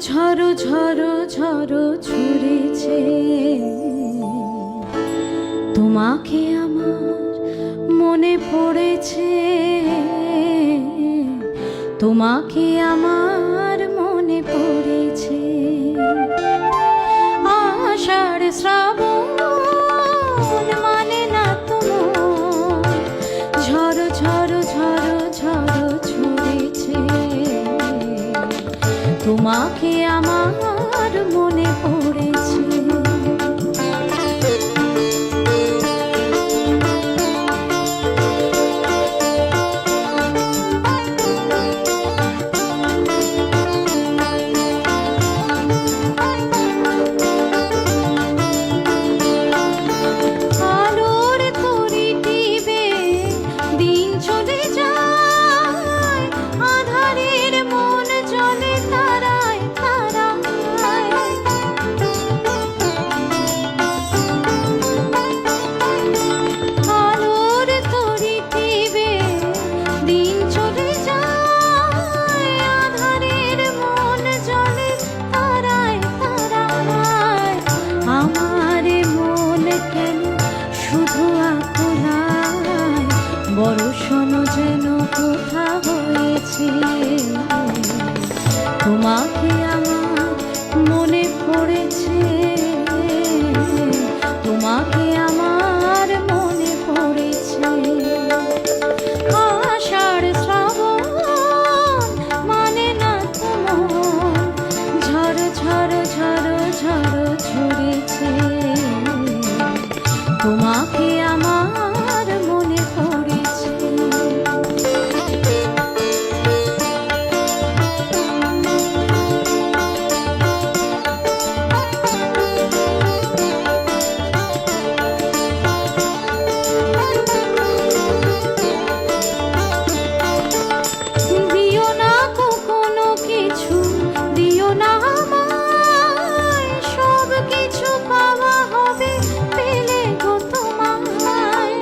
ঝড়ো ঝড়ো ঝড়ো ঝরেছে, তোমাকে আমার মনে পড়েছে, তোমাকে আমার মনে পড়েছে। আষাঢ় শ্রাবণ মানে না তোমার, ঝড়ো ঝড়ো ঝড়ো ঝড়ো ঝরেছে, তোমাকে আমার মনে পড়েছে। বর্ষণ যেন কোথা হয়েছে, তোমাকে আমার মনে পড়েছে, তোমাকে আমার মনে পড়েছে। আষাঢ় শ্রাবণ মানে না তোমার, ঝড় ঝড় ঝড় ঝড় ঝরেছে, তোমাকে আমার মনে পড়েছে। দিও না কখনো কিছু, দিও না আমায়, সব কিছু পাওয়া হবে পেলে গো তোমায়।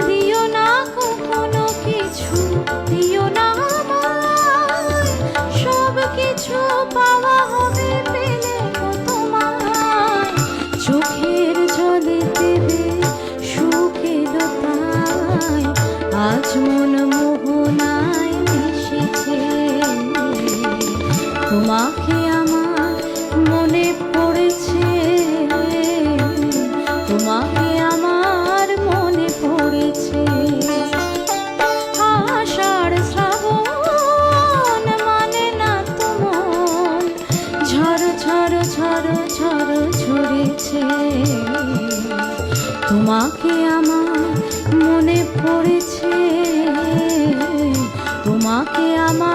দিও না কখনো কিছু, দিও না আমায়, সব কিছু পাওয়া হবে পেলে গো তোমায়। চোখের জলে দেবে সুখ এলো তাই, আজ মন মোহনায় মিশেছে, তোমাকে আমার মনে পড়েছে, তোমাকে আমার মনে পড়েছে। আষাঢ় শ্রাবণ মানে না তোমার, ঝড় ঝড় ঝড় ঝড় ঝরেছে, তোমাকে আমার মনে পড়েছে, তোমাকে আমার